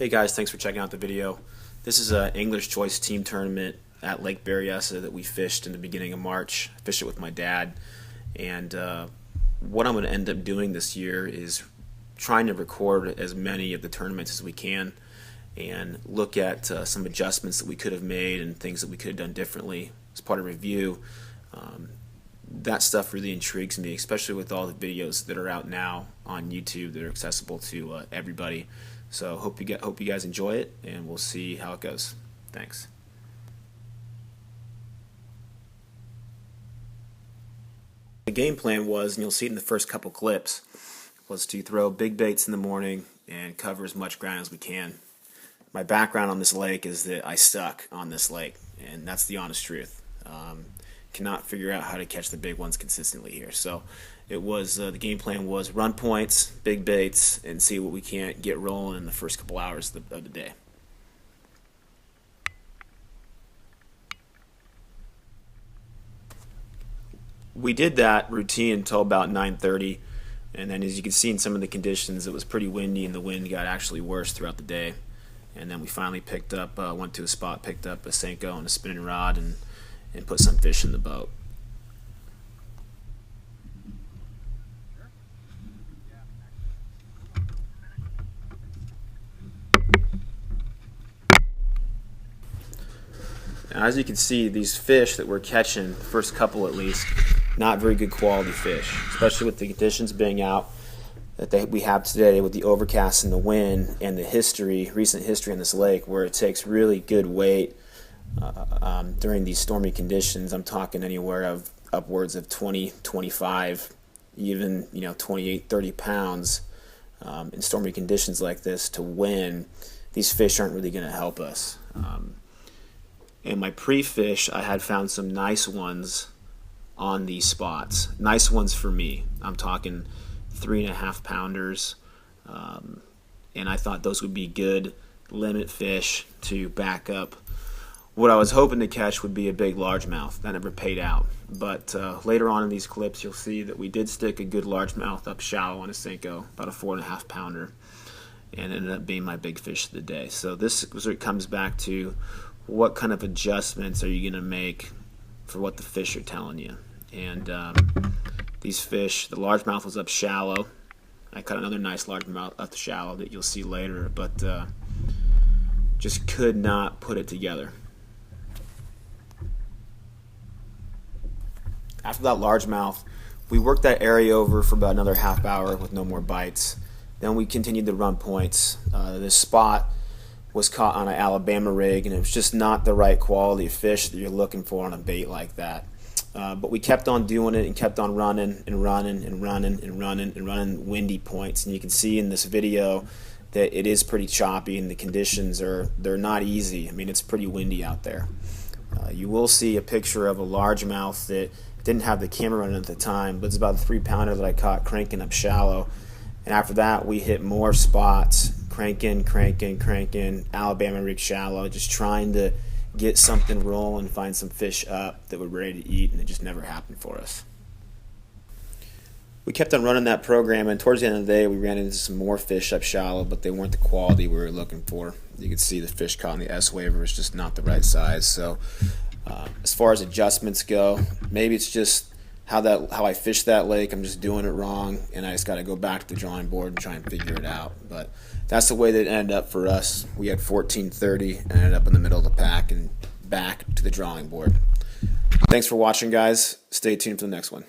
Hey guys, thanks for checking out the video. This is an English Choice Team Tournament at Lake Berryessa that we fished in the beginning of March. I fished it with my dad, and what I'm going to end up doing this year is trying to record as many of the tournaments as we can and look at some adjustments that we could have made and things that we could have done differently as part of review. That stuff really intrigues me, especially with all the videos that are out now on YouTube that are accessible to everybody. So hope you guys enjoy it, and we'll see how it goes. Thanks. The game plan was, and you'll see it in the first couple clips, was to throw big baits in the morning and cover as much ground as we can. My background on this lake is that I suck on this lake, and that's the honest truth. Cannot figure out how to catch the big ones consistently here. So it was the game plan was run points, big baits, and see what we can't get rolling in the first couple hours of the day. We did that routine until about 9:30, and then as you can see in some of the conditions, it was pretty windy and the wind got actually worse throughout the day. And then we finally picked up, went to a spot, picked up a Senko and a spinning rod, and put some fish in the boat. Now, as you can see, these fish that we're catching, the first couple at least, not very good quality fish, especially with the conditions being out that we have today with the overcast and the wind and the recent history on this lake where it takes really good weight during these stormy conditions. I'm talking anywhere of upwards of 20, 25, even 28, 30 pounds in stormy conditions like this to win. These fish aren't really going to help us. In my pre-fish, I had found some nice ones on these spots. Nice ones for me. I'm talking 3.5 pounders, and I thought those would be good limit fish to back up. What I was hoping to catch would be a big largemouth. That never paid out. But later on in these clips, you'll see that we did stick a good largemouth up shallow on a Senko, about a 4.5 pounder, and it ended up being my big fish of the day. So this is where it comes back to what kind of adjustments are you going to make for what the fish are telling you. And these fish, the largemouth was up shallow. I caught another nice largemouth up shallow that you'll see later, but just could not put it together. After that largemouth, we worked that area over for about another half hour with no more bites. Then we continued to run points. This spot was caught on an Alabama rig, and it was just not the right quality of fish that you're looking for on a bait like that. But we kept on doing it and kept on running and running and running and running and running windy points. And you can see in this video that it is pretty choppy and the conditions they're not easy. I mean, it's pretty windy out there. You will see a picture of a largemouth that didn't have the camera running at the time, but it's about a 3-pounder that I caught cranking up shallow. And after that, we hit more spots, cranking, Alabama rig shallow, just trying to get something rolling, find some fish up that were ready to eat, and it just never happened for us. We kept on running that program, and towards the end of the day, we ran into some more fish up shallow, but they weren't the quality we were looking for. You can see the fish caught in the S waiver is just not the right size. So as far as adjustments go, maybe it's just how I fish that lake. I'm just doing it wrong, and I just got to go back to the drawing board and try and figure it out. But that's the way that it ended up for us. We had 14:30 and ended up in the middle of the pack and back to the drawing board. Thanks for watching, guys. Stay tuned for the next one.